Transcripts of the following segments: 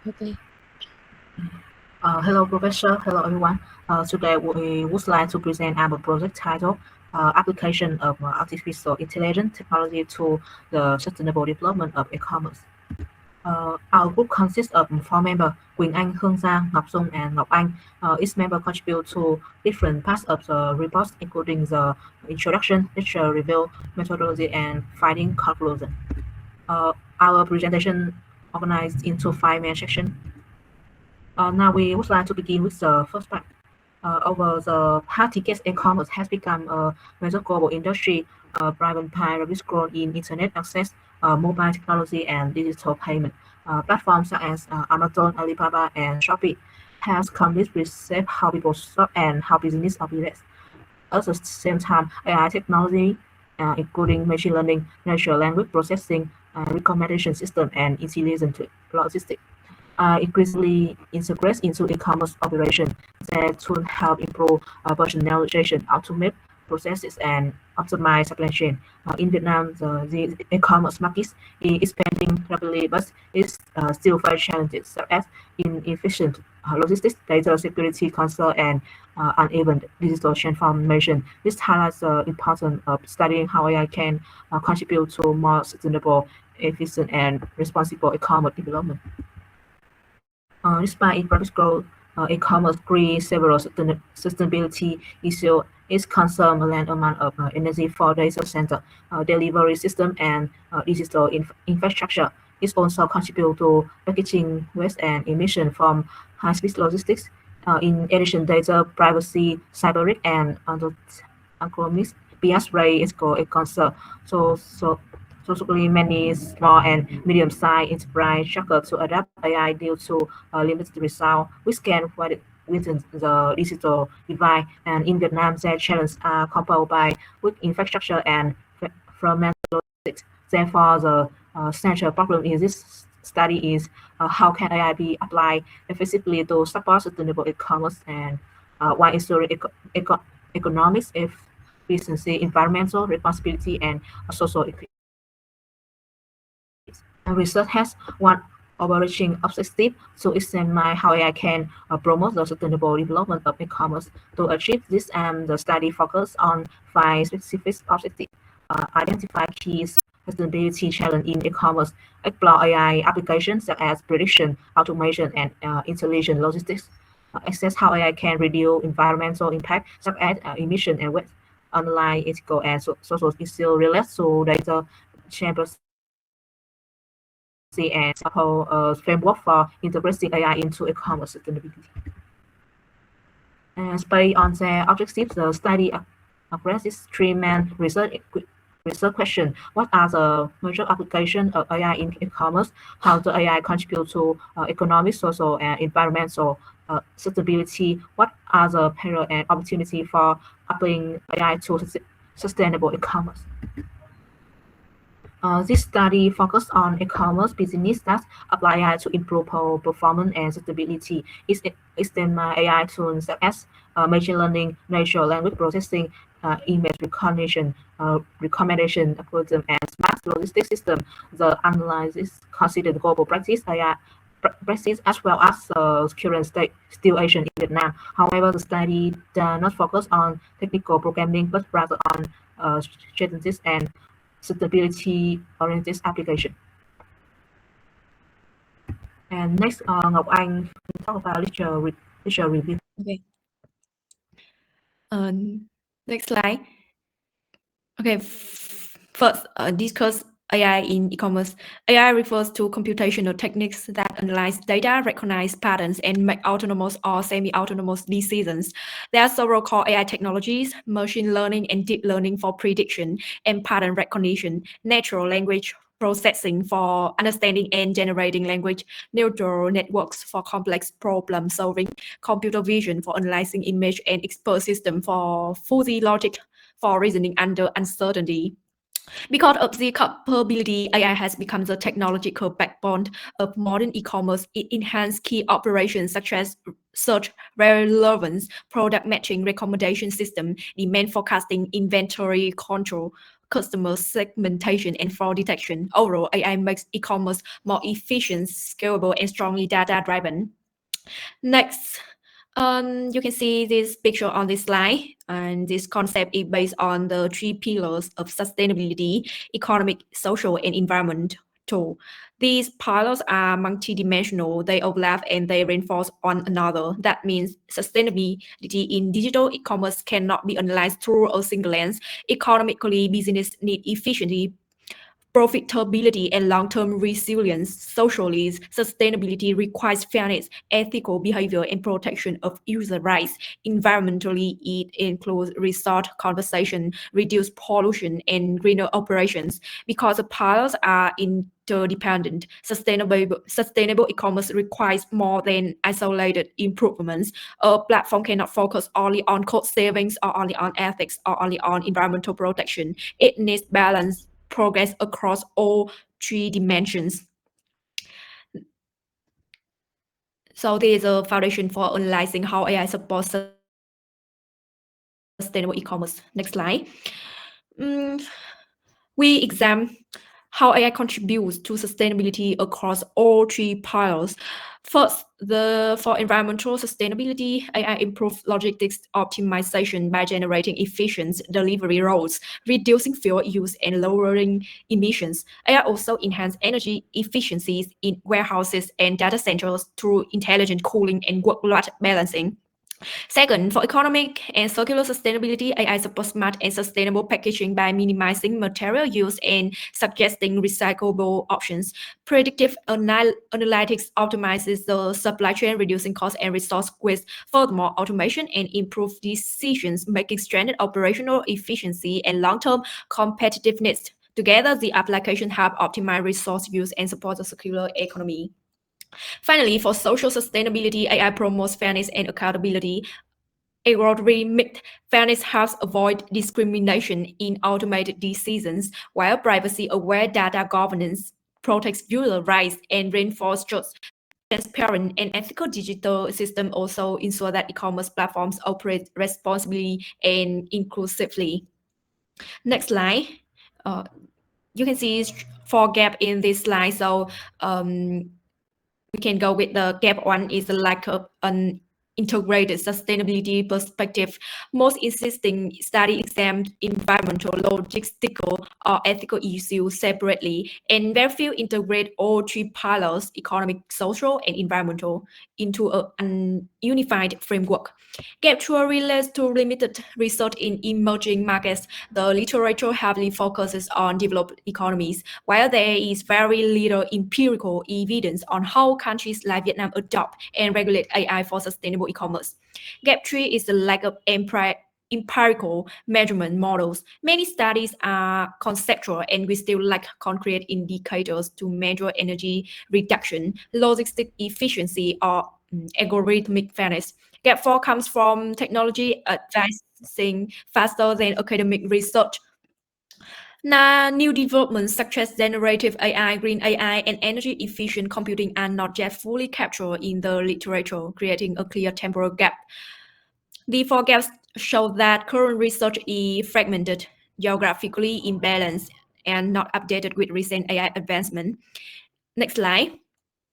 Okay. Hello, Professor. Hello, everyone. Today we would like to present our project title, Application of Artificial Intelligence Technology to the Sustainable Development of E-commerce. Our group consists of four members, Quynh, Hương Giang, Ngọc Dung, and Ngọc Anh. Each member contribute to different parts of the report, including the introduction, lecture review, methodology, and finding conclusion. Our presentation organized into five main sections. Now we would like to begin with the first part. Over the past decades, e-commerce has become a major global industry, driven by rapid growth in internet access, mobile technology, and digital payment. Platforms such as Amazon, Alibaba, and Shopee has completely reshaped how people shop and how business operates. At the same time, AI technology, including machine learning, natural language processing, recommendation system, and intelligent logistics, increasingly integrates into e-commerce operations that should help improve personalization, automate processes, and optimize supply chain. In Vietnam, the e-commerce market is expanding rapidly, but it's still face challenges such as inefficient logistics, data security concern, and uneven digital transformation. This highlights the importance of studying how AI can contribute to more sustainable, efficient, and responsible e-commerce development. Despite its rapid growth, e-commerce creates several sustainability issues. It consumes a large amount of energy for data center, delivery system, and digital infrastructure. It also contributes to packaging waste and emission from high-speed logistics. In addition, data privacy, cyber risk, and anachronism bias raise a concern. Subsequently, many small and medium-sized enterprises struggle to adapt AI due to limited resources, which can within the digital divide. And in Vietnam, their challenges are coupled by weak infrastructure and fragmented logistics. Therefore, the central problem in this study is how can AI be applied effectively to support sustainable e-commerce and while ensuring economics, efficiency, environmental responsibility, and social equity. Research has one overarching objective to examine how AI can promote the sustainable development of e-commerce. To achieve this, the study focused on five specific objectives: identify key sustainability challenges in e-commerce, explore AI applications such as prediction, automation, and intelligent logistics, assess how AI can reduce environmental impact such as emission and waste, analyze ethical and social issues related to data chambers and support a framework for integrating AI into e-commerce sustainability. And based on their objectives, the study addresses three main research questions. What are the major applications of AI in e-commerce? How does AI contribute to economic, social, and environmental sustainability? What are the perils and opportunities for applying AI to sustainable e-commerce? This study focused on e-commerce business that apply AI to improve performance and sustainability. It extends AI tools such as machine learning, natural language processing, image recognition, recommendation algorithm, and smart logistics system. The analysis considered global practice AI practice as well as current situation in Vietnam. However, the study does not focus on technical programming, but rather on strategies and sustainability-oriented application. And next, Ngọc Anh will talk about literature review. Okay. Next slide. Okay. First, discuss AI in e-commerce. AI refers to computational techniques that analyze data, recognize patterns, and make autonomous or semi-autonomous decisions. There are several core AI technologies: machine learning and deep learning for prediction and pattern recognition, natural language processing for understanding and generating language, neural networks for complex problem solving, computer vision for analyzing image, and expert system for fuzzy logic for reasoning under uncertainty. Because of the capability, AI has become the technological backbone of modern e-commerce. It enhances key operations such as search relevance, product matching, recommendation system, demand forecasting, inventory control, customer segmentation, and fraud detection. Overall, AI makes e-commerce more efficient, scalable, and strongly data-driven. Next, you can see this picture on this slide, and this concept is based on the 3 pillars of sustainability: economic, social, and environmental. These pillars are multidimensional, they overlap and they reinforce one another. That means sustainability in digital e-commerce cannot be analyzed through a single lens. Economically, business need efficiency, profitability, and long-term resilience. Socially, sustainability requires fairness, ethical behavior, and protection of user rights. Environmentally, it includes resource conservation, reduced pollution, and greener operations. Because the pillars are interdependent, sustainable e-commerce requires more than isolated improvements. A platform cannot focus only on cost savings, or only on ethics, or only on environmental protection. It needs balance, progress across all 3 dimensions. So there is a foundation for analyzing how AI supports sustainable e-commerce. Next slide. We examine how AI contributes to sustainability across all 3 pillars. First, for environmental sustainability, AI improves logistics optimization by generating efficient delivery routes, reducing fuel use, and lowering emissions. AI also enhances energy efficiencies in warehouses and data centers through intelligent cooling and work-load balancing. Second, for economic and circular sustainability, AI supports smart and sustainable packaging by minimizing material use and suggesting recyclable options. Predictive analytics optimizes the supply chain, reducing cost and resource waste. Furthermore, automation and improved decisions making strengthen operational efficiency and long-term competitiveness. Together, the application help optimize resource use and support the circular economy. Finally, for social sustainability, AI promotes fairness and accountability. Algorithmic fairness helps avoid discrimination in automated decisions, while privacy-aware data governance protects user rights and reinforces trust. Transparent and ethical digital system also ensure that e-commerce platforms operate responsibly and inclusively. Next slide. You can see 4 gaps in this slide. So we can go with the gap 1 is the lack of an integrated sustainability perspective. Most existing studies examine environmental, logistical, or ethical issues separately, and very few integrate all 3 pillars, economic, social, and environmental, into a unified framework. Gap 2 relates to limited research in emerging markets. The literature heavily focuses on developed economies, while there is very little empirical evidence on how countries like Vietnam adopt and regulate AI for sustainable e-commerce. Gap 3 is the lack of empirical measurement models. Many studies are conceptual, and we still lack concrete indicators to measure energy reduction, logistic efficiency, or algorithmic fairness. Gap 4 comes from technology advancing faster than academic research. Now, new developments such as generative AI, green AI, and energy-efficient computing are not yet fully captured in the literature, creating a clear temporal gap. The 4 gaps show that current research is fragmented, geographically imbalanced, and not updated with recent AI advancement. Next slide.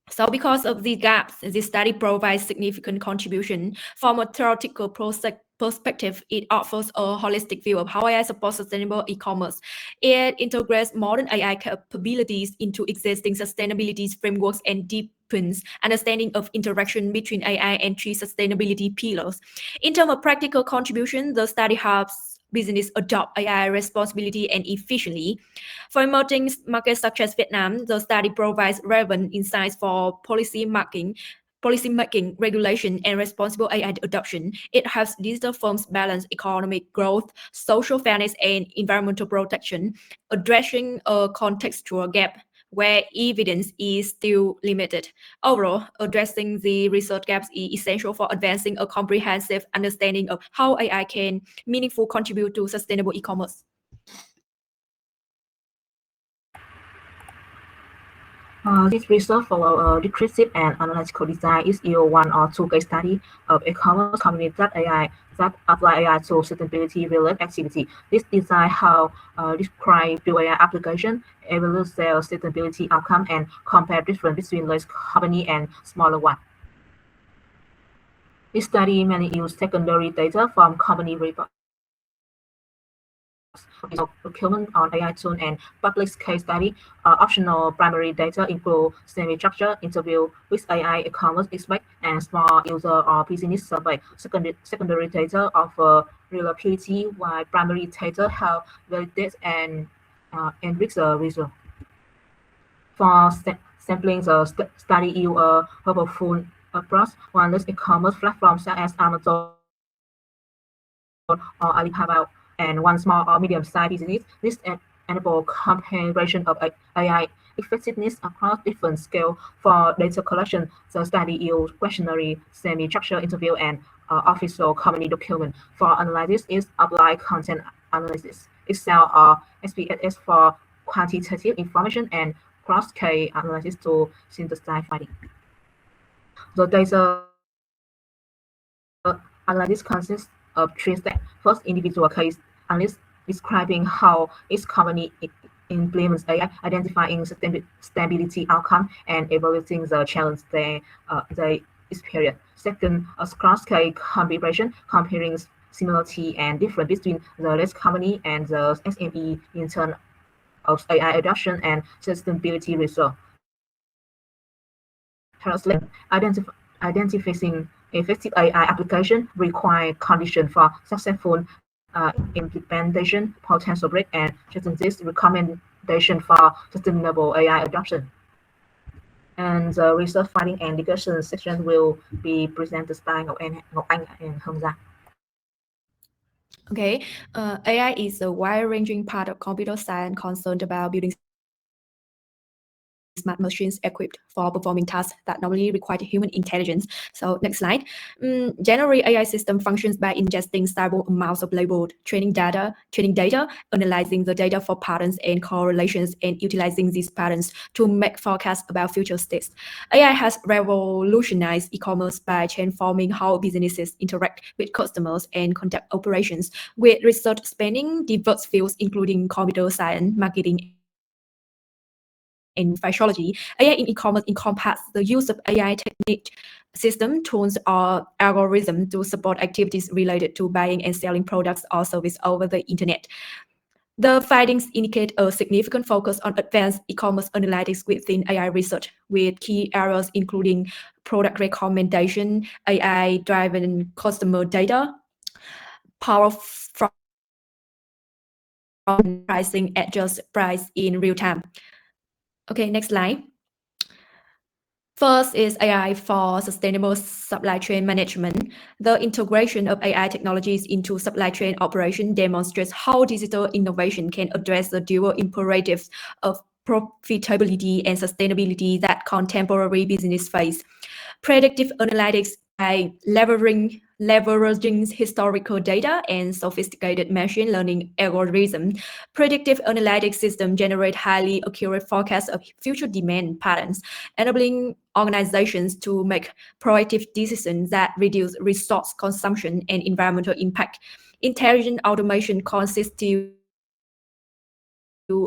So because of these gaps, this study provides significant contribution. From a theoretical perspective, it offers a holistic view of how AI supports sustainable e-commerce. It integrates modern AI capabilities into existing sustainability frameworks and deepens understanding of interaction between AI and 3 sustainability pillars. In terms of practical contribution, the study helps business adopt AI responsibly and efficiently. For emerging markets such as Vietnam, the study provides relevant insights for policy making, regulation, and responsible AI adoption. It helps digital firms balance economic growth, social fairness, and environmental protection, addressing a contextual gap where evidence is still limited. Overall, addressing the research gaps is essential for advancing a comprehensive understanding of how AI can meaningfully contribute to sustainable e-commerce. This research follows a descriptive and analytical design is either one or two case study of e-commerce companies that apply AI to sustainability-related activity. This design how describe the AI application, evaluate their sustainability outcome, and compare difference between large company and smaller one. This study mainly used secondary data from company reports, procurement on AI tool and public case study. Optional primary data include semi-structured interview with AI e-commerce expert and small user or business survey. Secondary data offer reliability, while primary data help validate and enrich the result. For sampling, the study use a purposeful approach. One is e-commerce platforms such as Amazon or Alibaba, and one small or medium-sized business. This enable comparison of AI effectiveness across different scales. For data collection, the study used questionnaire, semi-structured interview, and official company document. For analysis, it applied content analysis, Excel or SPSS for quantitative information, and cross-case analysis to synthesize findings. The data analysis consists of three steps. First, individual case analysis describing how each company implements AI, identifying stability outcome, and evaluating the challenge they experience. Second, a cross-case comparison, comparing similarity and difference between the large company and the SME in terms of AI adoption and sustainability results. Thirdly, identifying effective AI application require conditions for successful implementation, potential break, and strategic recommendation for sustainable AI adoption. And the research finding and discussion section will be presented by Ngọc Anh and Hồng Giang. Okay, AI is a wide-ranging part of computer science concerned about building smart machines equipped for performing tasks that normally require human intelligence. So next slide. Generally, AI system functions by ingesting stable amounts of labeled training data, analyzing the data for patterns and correlations, and utilizing these patterns to make forecasts about future states. AI has revolutionized e-commerce by transforming how businesses interact with customers and conduct operations, with research spanning diverse fields including computer science, marketing, and physiology. AI in e-commerce encompasses the use of AI technique, system, tools, or algorithms to support activities related to buying and selling products or services over the internet. The findings indicate a significant focus on advanced e-commerce analytics within AI research, with key areas including product recommendation, AI-driven customer data, power from pricing, adjust price in real time. Okay, next slide. First is AI for sustainable supply chain management. The integration of AI technologies into supply chain operation demonstrates how digital innovation can address the dual imperatives of profitability and sustainability that contemporary business face. Predictive analytics by leveraging historical data and sophisticated machine learning algorithms. Predictive analytics systems generate highly accurate forecasts of future demand patterns, enabling organizations to make proactive decisions that reduce resource consumption and environmental impact. Intelligent automation constitutes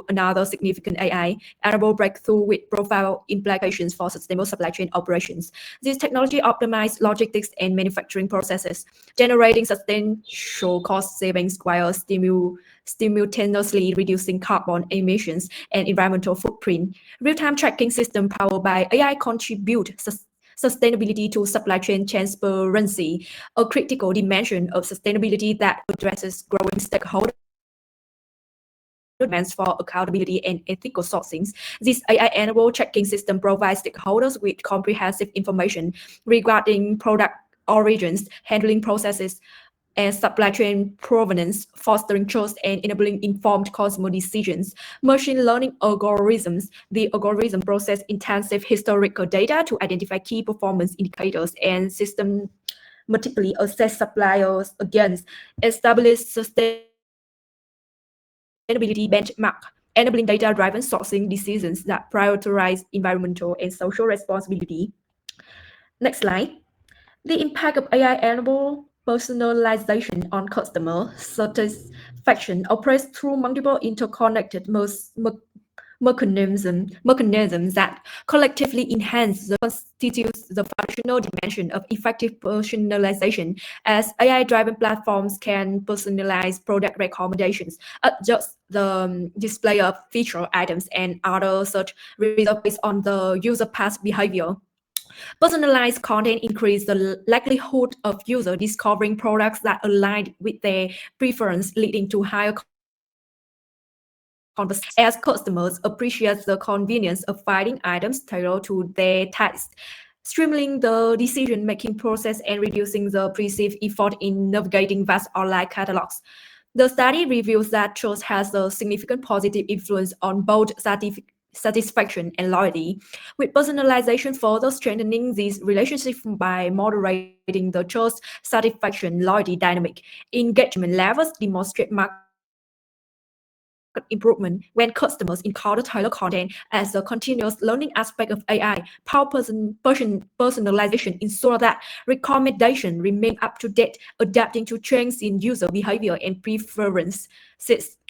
another significant AI-enabled breakthrough with profound implications for sustainable supply chain operations. This technology optimizes logistics and manufacturing processes, generating substantial cost savings while simultaneously reducing carbon emissions and environmental footprint. Real-time tracking system powered by AI contribute sustainability to supply chain transparency, a critical dimension of sustainability that addresses growing stakeholder demands for accountability and ethical sourcing. This AI-enabled tracking system provides stakeholders with comprehensive information regarding product origins, handling processes, and supply chain provenance, fostering trust and enabling informed consumer decisions. Machine learning algorithms. The algorithm process intensive historical data to identify key performance indicators and systematically assess suppliers against established sustainability benchmark. enabling data-driven sourcing decisions that prioritize environmental and social responsibility. Next slide. The impact of AI enable personalization on customer satisfaction operates through multiple interconnected mechanisms that collectively enhance the constitutes the functional dimension of effective personalization, as AI-driven platforms can personalize product recommendations, adjust the display of feature items and other search results based on the user past behavior. Personalized content increases the likelihood of users discovering products that align with their preference, leading to higher conversion as customers appreciate the convenience of finding items tailored to their taste, streamlining the decision-making process and reducing the perceived effort in navigating vast online catalogs. The study reveals that choice has a significant positive influence on both satisfaction and loyalty, with personalization further strengthening these relationships by moderating the choice satisfaction loyalty dynamic. Engagement levels demonstrate marked improvement when customers encounter tailored content as a continuous learning aspect of AI. Power personalization ensure that recommendations remain up to date, adapting to changes in user behavior and preferences,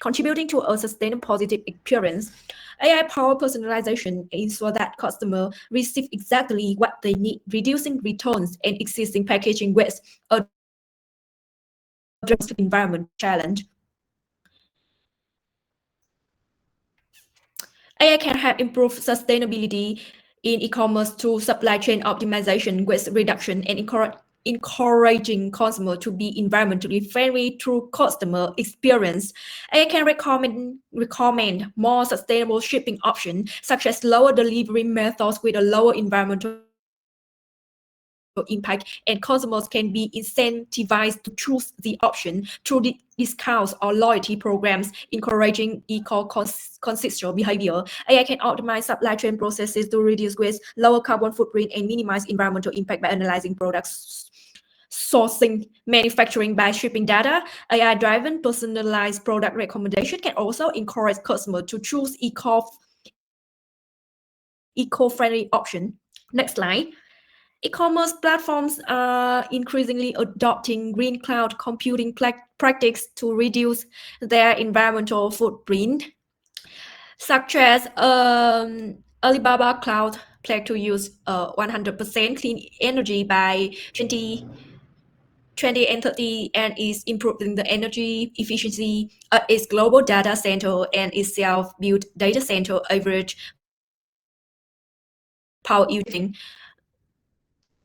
contributing to a sustained positive experience. AI-powered personalization ensures that customers receive exactly what they need, reducing returns and existing packaging waste, addressing environment challenge. AI can help improve sustainability in e-commerce through supply chain optimization, waste reduction, and encouraging consumers to be environmentally friendly through customer experience. AI can recommend more sustainable shipping options, such as lower delivery methods with a lower environmental impact, and consumers can be incentivized to choose the option through the discounts or loyalty programs, encouraging eco-conscious behavior. AI can optimize supply chain processes to reduce waste, lower carbon footprint, and minimize environmental impact by analyzing products sourcing, manufacturing by shipping data. AI-driven personalized product recommendation can also encourage customers to choose eco-friendly option. Next slide. E-commerce platforms are increasingly adopting green cloud computing practices to reduce their environmental footprint, such as Alibaba Cloud pledged to use 100% clean energy by 2020 and 30 and is improving the energy efficiency of its global data center and its self-built data center average power using.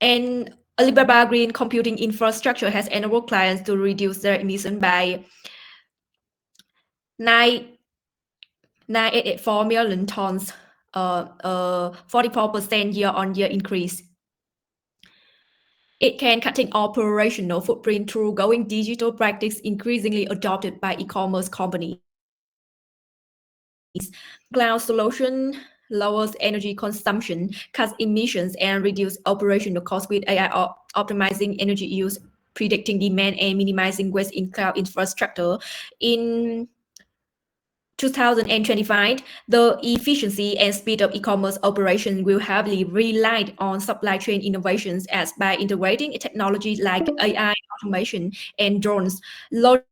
And Alibaba Green Computing Infrastructure has enabled clients to reduce their emission by 984 million tons, 44% year-on-year increase. It can cutting operational footprint through going digital practice increasingly adopted by e-commerce companies. Cloud solution lowers energy consumption, cuts emissions, and reduces operational costs with AI optimizing energy use, predicting demand, and minimizing waste in cloud infrastructure. In 2025, the efficiency and speed of e-commerce operations will heavily rely on supply chain innovations, as by integrating technologies like AI, automation, and drones, logistics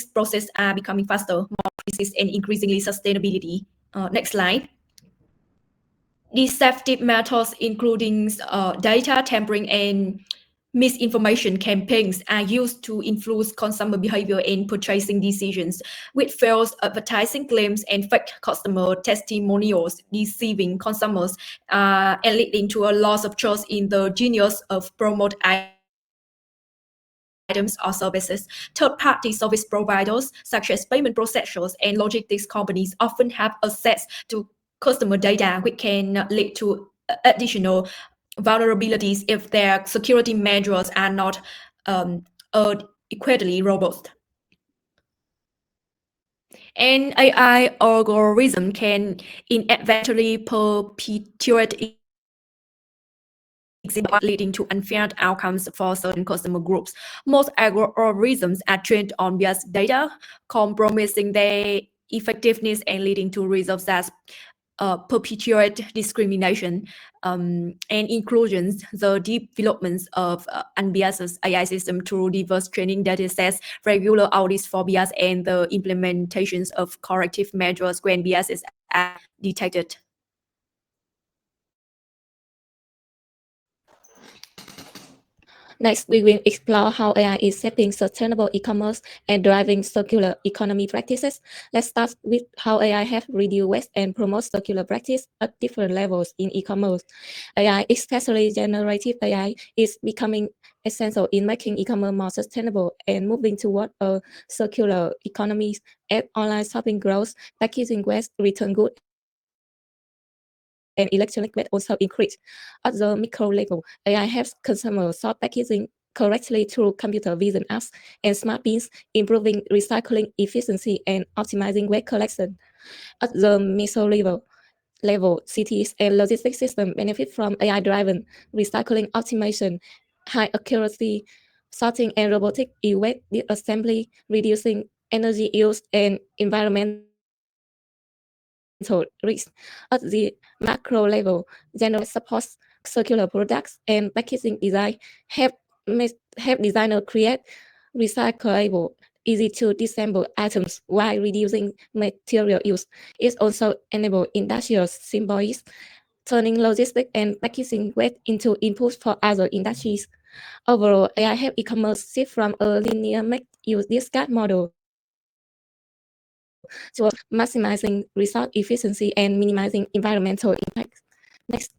processes are becoming faster, more precise, and increasingly sustainability. Next slide. Deceptive methods, including data tampering and misinformation campaigns, are used to influence consumer behavior and purchasing decisions, with false advertising claims and fake customer testimonials deceiving consumers and leading to a loss of trust in the genius of promote items or services. Third-party service providers, such as payment processors and logistics companies, often have access to customer data, which can lead to additional vulnerabilities if their security measures are not adequately robust. And AI algorithm can inadvertently perpetuate leading to unfair outcomes for certain customer groups. Most algorithms are trained on biased data, compromising their effectiveness and leading to results that perpetuate discrimination and inclusions. The developments of unbiased AI system through diverse training data sets, regular audits for bias, and the implementations of corrective measures when biases are detected. Next, we will explore how AI is shaping sustainable e-commerce and driving circular economy practices. Let's start with how AI has reduced waste and promotes circular practice at different levels in e-commerce. AI, especially generative AI, is becoming essential in making e-commerce more sustainable and moving toward a circular economy as online shopping grows, packaging waste, return goods, and electronic waste also increase. At the micro level, AI helps consumers sort packaging correctly through computer vision apps and smart bins, improving recycling efficiency and optimizing waste collection. At the meso level, cities and logistics systems benefit from AI-driven recycling optimization, high accuracy sorting, and robotic e-waste assembly, reducing energy use and environmental risk. At the macro level, general supports circular products and packaging design help designers create recyclable, easy to disassemble items while reducing material use. It also enables industrial symbiosis, turning logistics and packaging waste into inputs for other industries. Overall, AI help e-commerce shift from a linear make-use discard model to maximizing resource efficiency and minimizing environmental impact. Next,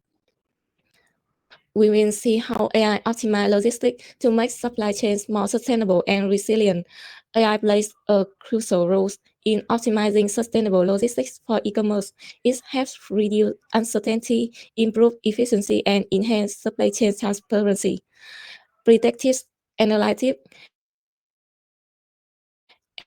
we will see how AI optimizes logistics to make supply chains more sustainable and resilient. AI plays a crucial role in optimizing sustainable logistics for e-commerce. It helps reduce uncertainty, improve efficiency, and enhance supply chain transparency. Predictive analytics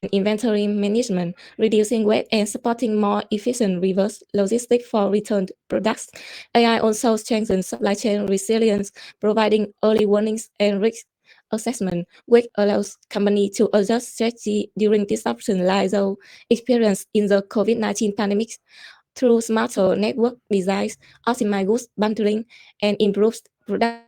and inventory management, reducing waste and supporting more efficient reverse logistics for returned products. AI also strengthens supply chain resilience, providing early warnings and risk assessment, which allows companies to adjust strategy during disruption like those experienced in the COVID-19 pandemic. Through smarter network designs, optimized goods bundling, and improved production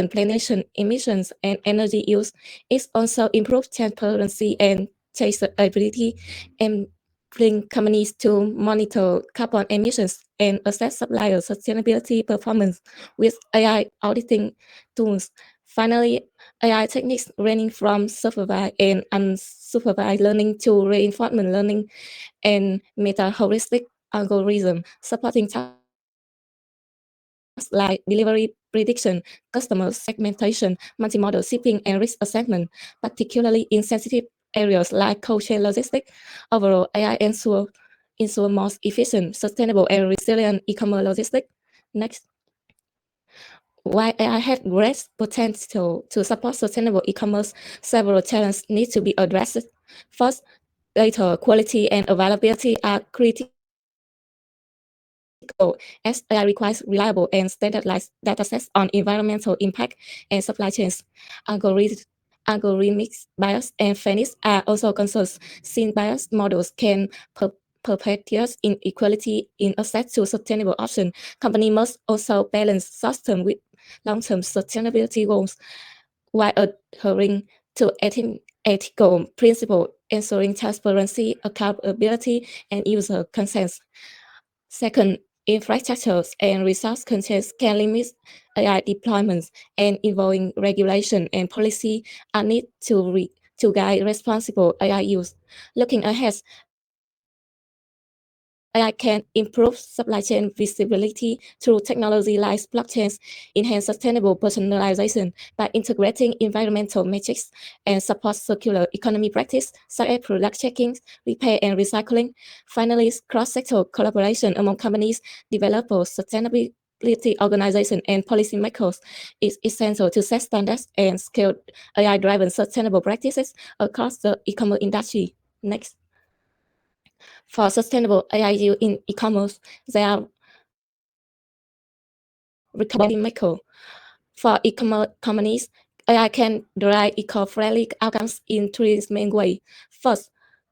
planning, emissions, and energy use. It also improves transparency and traceability, enabling companies to monitor carbon emissions and assess supplier sustainability performance with AI auditing tools. Finally, AI techniques ranging from supervised and unsupervised learning to reinforcement learning and meta-heuristic algorithm supporting tasks like delivery prediction, customer segmentation, multimodal shipping, and risk assessment, particularly in sensitive areas like cold chain logistics. Overall, AI ensure more efficient, sustainable, and resilient e-commerce logistics. Next, while AI has great potential to support sustainable e-commerce, several challenges need to be addressed. First, data quality and availability are critical as AI requires reliable and standardized datasets on environmental impact and supply chains. Algorithmic bias and fairness are also concerns, since biased models can perpetuate inequality in access to sustainable options. Companies must also balance short-term with long-term sustainability goals while adhering to ethical principles, ensuring transparency, accountability, and user consent. Second, infrastructures and resource constraints can limit AI deployments, and evolving regulation and policy are needed to guide responsible AI use. Looking ahead, AI can improve supply chain visibility through technology like blockchains, enhance sustainable personalization by integrating environmental metrics, and support circular economy practice such as product checking, repair, and recycling. Finally, cross-sector collaboration among companies, developers, sustainability organizations, and policymakers is essential to set standards and scale AI-driven sustainable practices across the e-commerce industry. Next. For sustainable AI use in e-commerce, there are recommending for e-commerce companies. AI can derive eco-friendly outcomes in three main ways. First,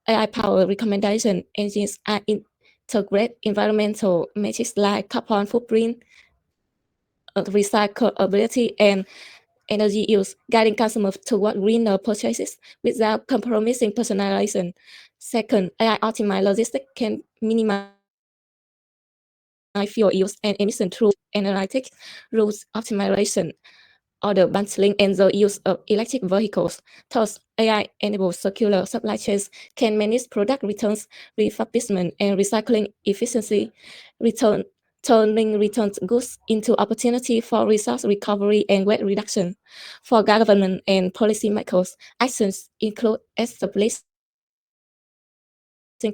AI-powered recommendation engines are integrate environmental metrics like carbon footprint, recyclability, and energy use, guiding customers toward greener purchases without compromising personalization. Second, AI-optimized logistics can minimize fuel use and emission through analytics, route optimization, order bundling, and the use of electric vehicles. Thus, AI-enabled circular supply chains can manage product returns, refurbishment, and recycling efficiency, turning returned goods into opportunity for resource recovery and waste reduction. For government and policymakers, actions include establishing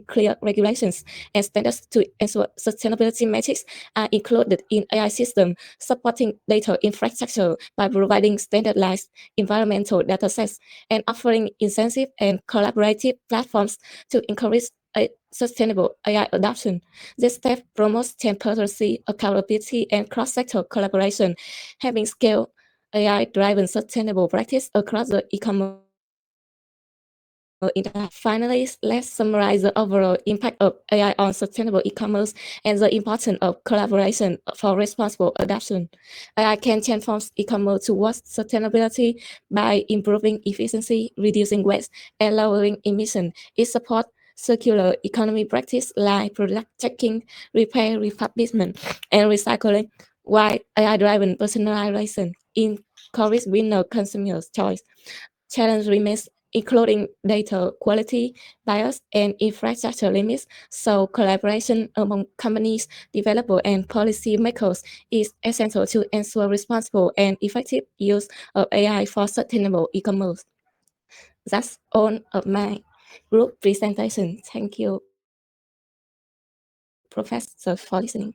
clear regulations and standards to ensure sustainability metrics are included in AI systems, supporting data infrastructure by providing standardized environmental datasets and offering incentive and collaborative platforms to encourage a sustainable AI adoption. This step promotes transparency, accountability, and cross-sector collaboration, having scaled AI-driven sustainable practice across the e-commerce. Finally, let's summarize the overall impact of AI on sustainable e-commerce and the importance of collaboration for responsible adoption. AI can transform e-commerce towards sustainability by improving efficiency, reducing waste, and lowering emission. It supports circular economy practice like product checking, repair, refurbishment, and recycling, while AI-driven personalization encourages winner consumers' choice. Challenge remains including data quality, bias, and infrastructure limits, so collaboration among companies, developers, and policymakers is essential to ensure responsible and effective use of AI for sustainable e-commerce. That's all of my group presentation. Thank you, Professor, for listening.